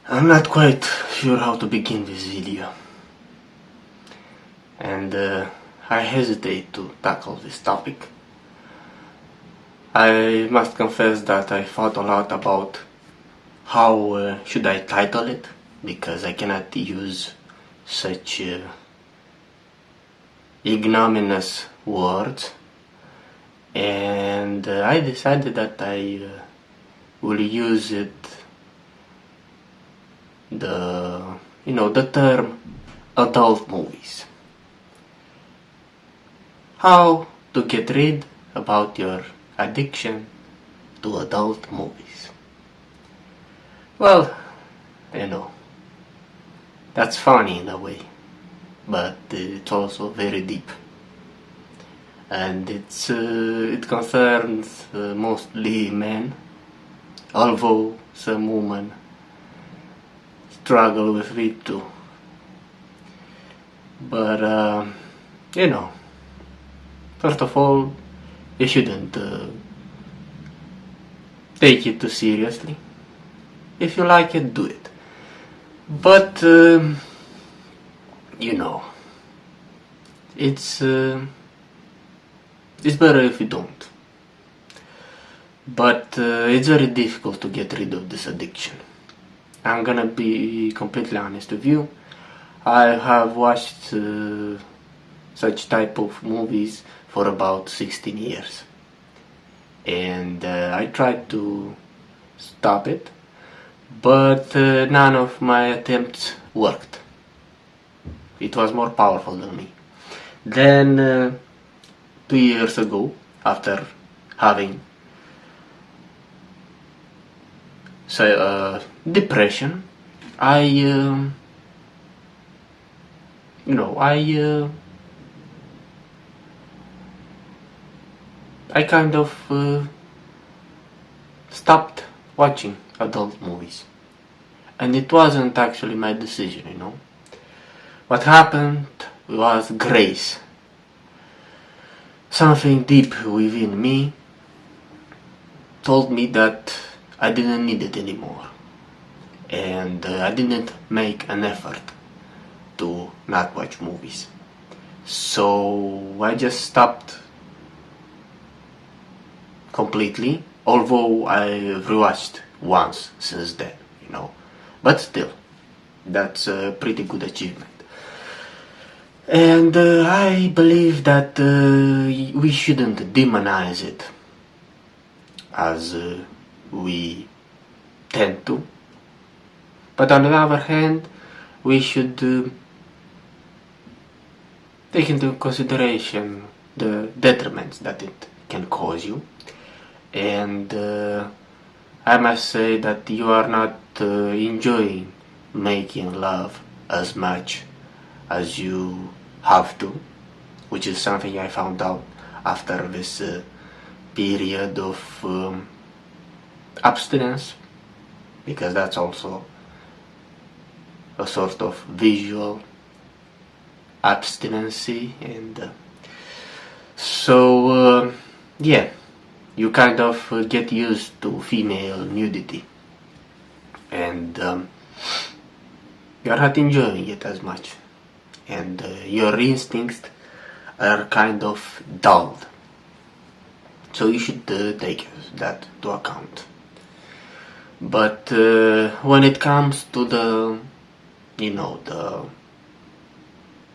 I'm not quite sure how to begin this video, and I hesitate to tackle this topic. I must confess that I thought a lot about how should I title it, because I cannot use such ignominious words, and I decided that I will use the term adult movies. How to get rid about your addiction to adult movies. Well, that's funny in a way, but it's also very deep, and it concerns mostly men, although some women struggle with it too. But first of all, you shouldn't take it too seriously. If you like it, do it. But it's better if you don't. But it's very difficult to get rid of this addiction. I'm gonna be completely honest with you. I have watched such type of movies for about 16 years, and I tried to stop it, but none of my attempts worked. It was more powerful than me. Then 2 years ago, after having depression, I kind of stopped watching adult movies, and it wasn't actually my decision. What happened was grace. Something deep within me told me that I didn't need it anymore, and I didn't make an effort to not watch movies. So I just stopped completely, although I've rewatched once since then, but still, that's a pretty good achievement. And I believe that we shouldn't demonize it as we tend to, but on the other hand, we should take into consideration the detriments that it can cause you. And I must say that you are not enjoying making love as much as you have to, which is something I found out after this period of abstinence, because that's also a sort of visual abstinency, and so you kind of get used to female nudity, and you're not enjoying it as much, and your instincts are kind of dulled. So you should take that into account. But when it comes to the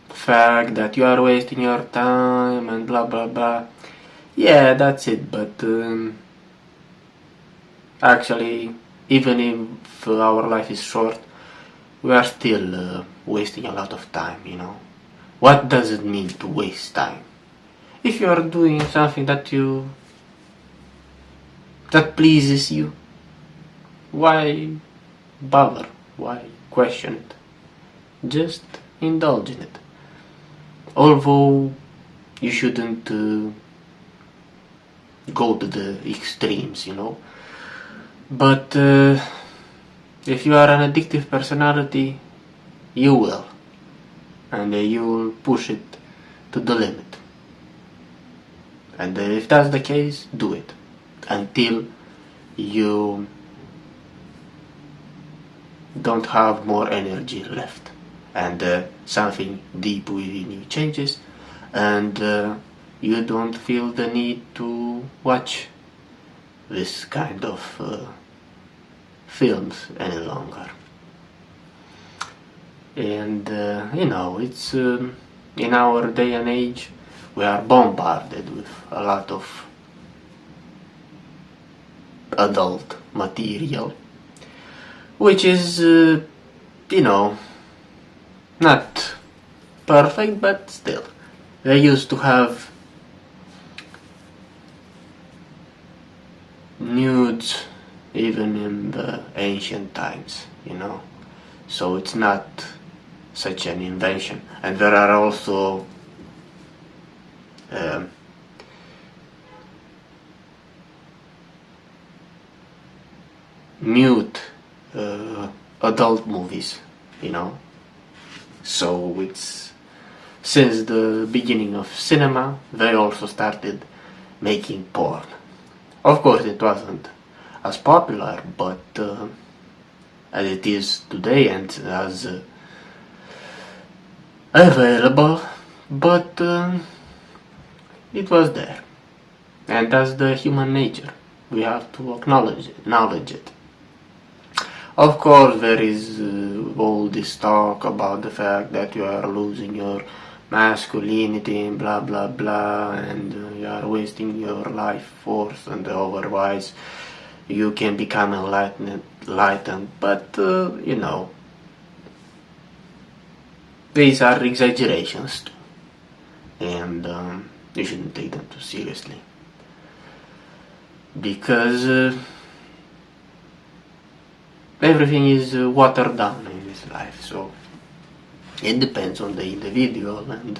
fact that you are wasting your time and blah blah blah, yeah, that's it. But actually, even if our life is short, we are still wasting a lot of time. What does it mean to waste time? If you are doing something that pleases you, why bother? Why question it? Just indulge in it. Although you shouldn't go to the extremes, But if you are an addictive personality, you will. And you will push it to the limit. And if that's the case, do it. Until you don't have more energy left, and something deep within you changes, and you don't feel the need to watch this kind of films any longer. And it's in our day and age we are bombarded with a lot of adult material, which is not perfect, but still they used to have nudes even in the ancient times, so it's not such an invention. And there are also nude adult movies, so it's since the beginning of cinema they also started making porn. Of course it wasn't as popular, but as it is today and as available, but it was there, and that's the human nature. We have to acknowledge it. Of course, there is all this talk about the fact that you are losing your masculinity and blah blah blah, and you are wasting your life force, and otherwise you can become enlightened. But these are exaggerations too, and you shouldn't take them too seriously, because everything is watered down in this life, so it depends on the individual and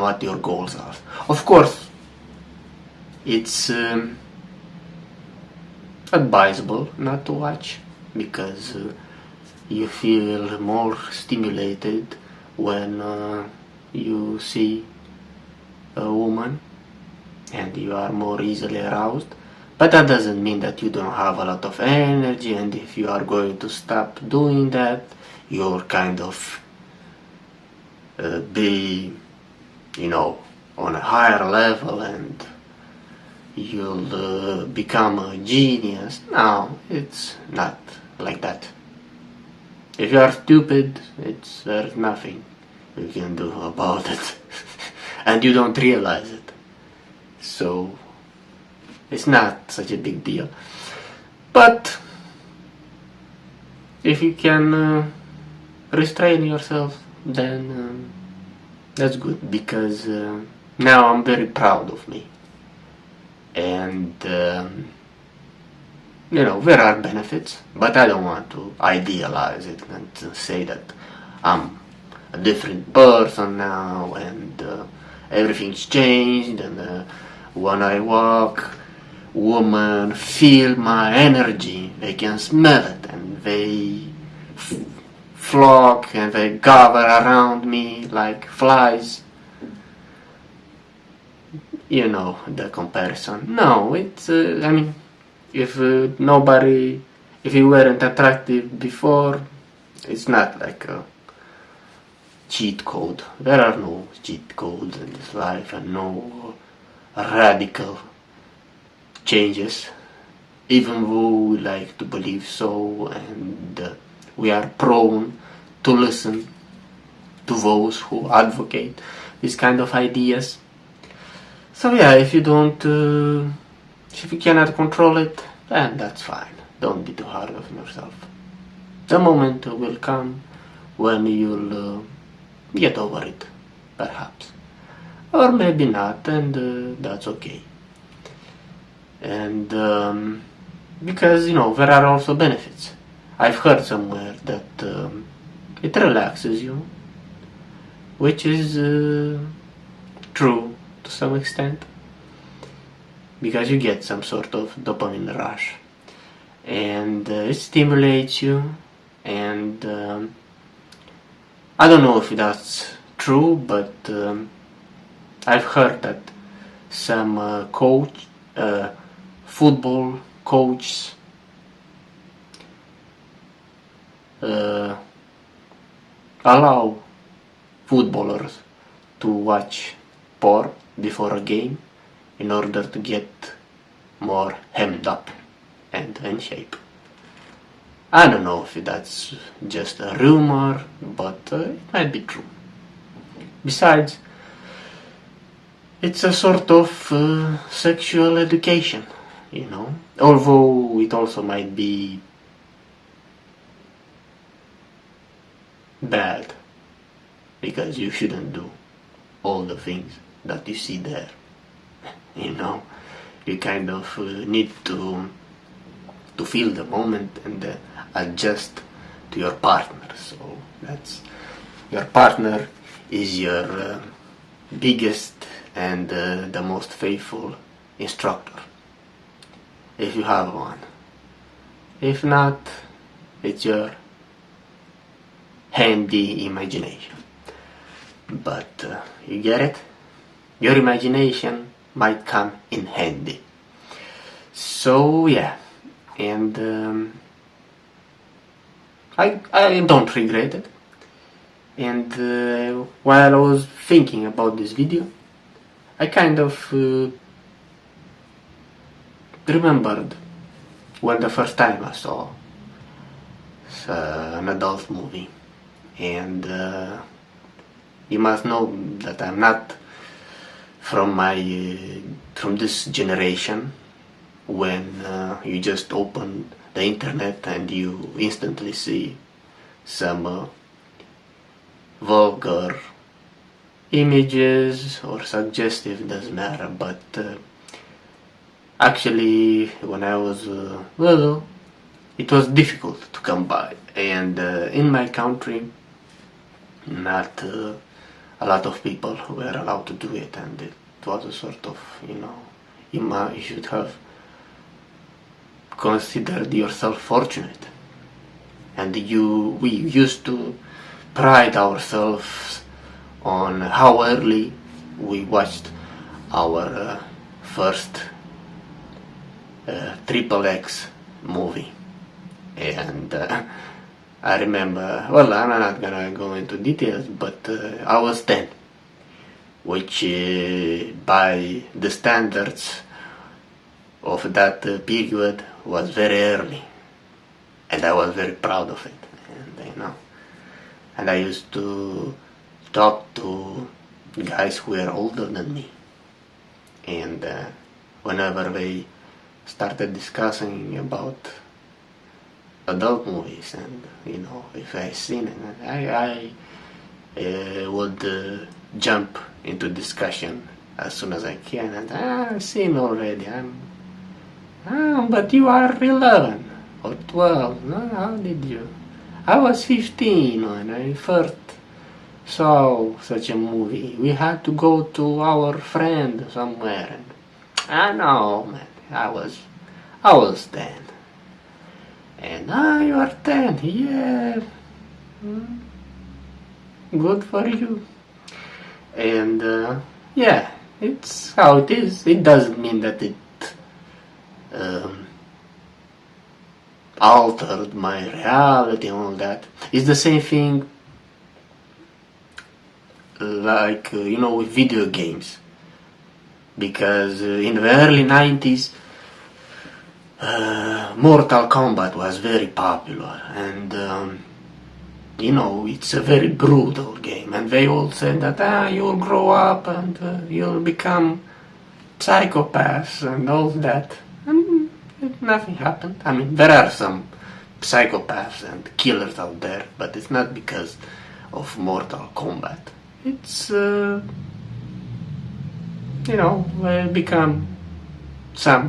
what your goals are. Of course, it's advisable not to watch, because you feel more stimulated when you see a woman, and you are more easily aroused. But that doesn't mean that you don't have a lot of energy, and if you are going to stop doing that, you'll kind of be, on a higher level, and you'll become a genius. No, it's not like that. If you are stupid, there's nothing you can do about it, and you don't realize it. So it's not such a big deal. But if you can restrain yourself, then that's good, because now I'm very proud of me. And there are benefits, but I don't want to idealize it and to say that I'm a different person now, and everything's changed, and when I walk, women feel my energy, they can smell it, and they flock and they gather around me like flies. The comparison. No, it's if you weren't attractive before, it's not like a cheat code. There are no cheat codes in this life, and no radical changes, even though we like to believe so, and we are prone to listen to those who advocate these kind of ideas. So yeah, if you cannot control it, then that's fine. Don't be too hard on yourself. The moment will come when you'll get over it, perhaps, or maybe not, and that's okay. And because there are also benefits. I've heard somewhere that it relaxes you, which is true to some extent, because you get some sort of dopamine rush, and it stimulates you, and I don't know if that's true, but I've heard that some football coaches uh, allow footballers to watch porn before a game in order to get more hemmed up and in shape. I don't know if that's just a rumor, but it might be true. Besides, it's a sort of sexual education, you know, although it also might be bad, because you shouldn't do all the things that you see there, you know. You kind of need to feel the moment and adjust to your partner. So that's your partner is your biggest and the most faithful instructor, if you have one. If not, it's your handy imagination. But you get it? Your imagination might come in handy. So yeah, and I don't regret it. And while I was thinking about this video, I kind of remembered when the first time I saw an adult movie. And you must know that I'm not from this generation when you just open the internet and you instantly see some vulgar images or suggestive, doesn't matter. But actually, when I was little, it was difficult to come by, and in my country, not a lot of people were allowed to do it, and it was a sort of, you know, you should have considered yourself fortunate. And we used to pride ourselves on how early we watched our first XXX movie. And I remember, well, I'm not gonna go into details, but I was 10, which by the standards of that period was very early, and I was very proud of it. And you know, and I used to talk to guys who were older than me, and whenever they started discussing about adult movies, and you know, if I seen it, I would jump into discussion as soon as I can, and I've seen already. But you are 11 or 12. No, how did you? I was 15 when I first saw such a movie. We had to go to our friend somewhere, and I know, man. I was 10. And you are 10, yeah. Good for you. And yeah, it's how it is. It doesn't mean that it altered my reality and all that. It's the same thing like, you know, with video games. Because in the early 90s, Mortal Kombat was very popular, and you know, it's a very brutal game, and they all said that you'll grow up and you'll become psychopaths and all that, and nothing happened. I mean, there are some psychopaths and killers out there, but it's not because of Mortal Kombat. It's you know, they become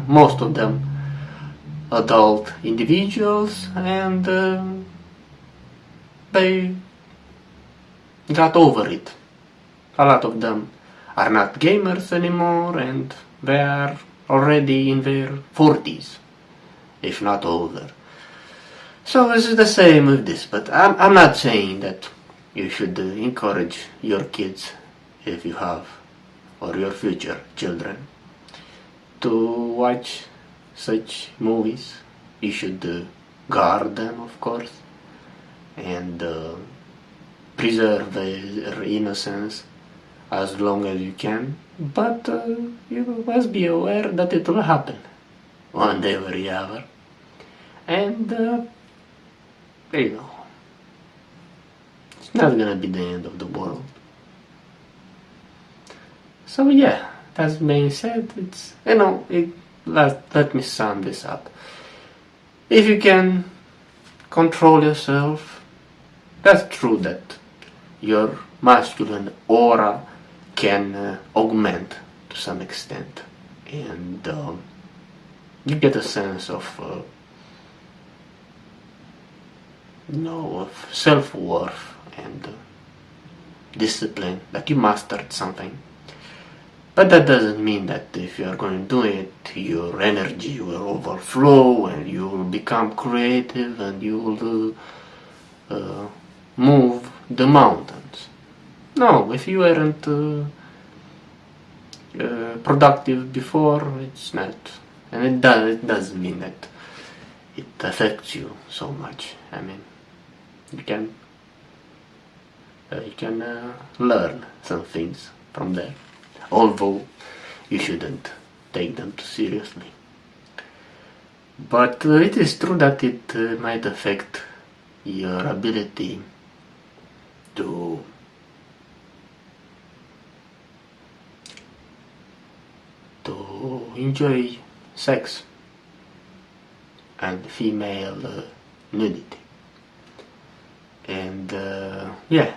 most of them adult individuals, and they got over it. A lot of them are not gamers anymore, and they are already in their 40s, if not older. So this is the same with this, but I'm not saying that you should encourage your kids, if you have, or your future children, to watch such movies. You should guard them, of course, and preserve their innocence as long as you can, but you must be aware that it will happen one day or the other, and you know, it's not gonna be the end of the world. So yeah, that being said, it's, let me sum this up. If you can control yourself, that's true that your masculine aura can augment to some extent, and you get a sense of of self-worth and discipline, that you mastered something. But that doesn't mean that if you are going to do it, your energy will overflow and you will become creative and you will move the mountains. No, if you weren't productive before, it's not. And it doesn't mean that it affects you so much. I mean, you can learn some things from there, although you shouldn't take them too seriously. But it is true that it might affect your ability to enjoy sex and female nudity. And yeah,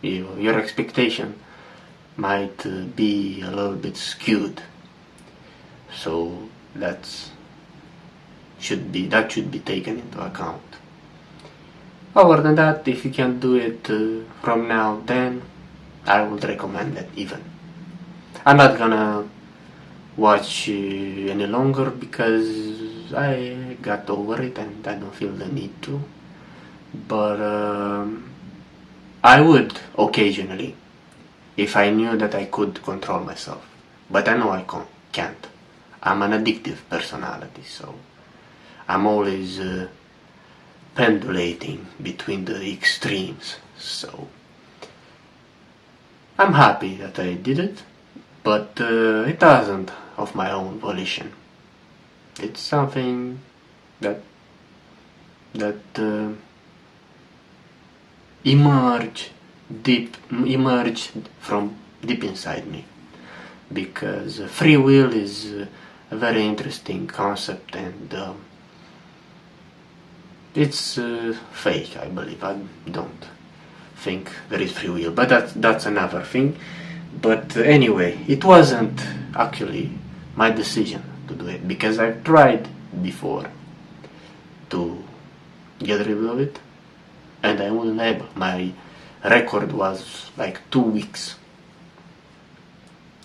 your expectation might be a little bit skewed, so that should be taken into account. Other than that, if you can do it from now, then I would recommend that even. I'm not gonna watch any longer because I got over it and I don't feel the need to. But I would occasionally, if I knew that I could control myself. But I know I can't. I'm an addictive personality, so I'm always pendulating between the extremes. So I'm happy that I did it, but it wasn't of my own volition. It's something that emerged from deep inside me, because free will is a very interesting concept, and it's fake, I believe. I don't think there is free will, but that's another thing. But anyway, it wasn't actually my decision to do it, because I've tried before to get rid of it and I wasn't able. My record was like 2 weeks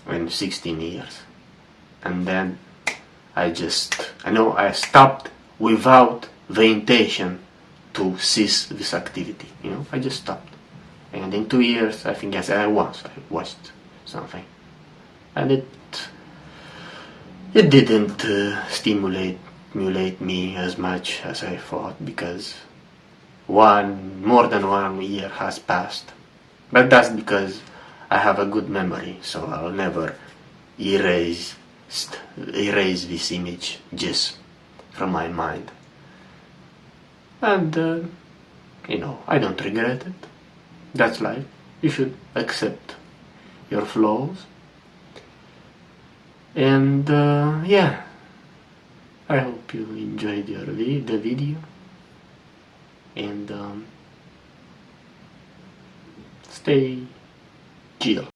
in 16 years, and then I stopped without the intention to cease this activity. I just stopped, and in 2 years, I think I said I watched something, and it didn't stimulate me as much as I thought, because more than 1 year has passed. But that's because I have a good memory, so I'll never erase this image just from my mind. And I don't regret it. That's life. You should accept your flaws. And yeah, I hope you enjoyed the video, and stay chill.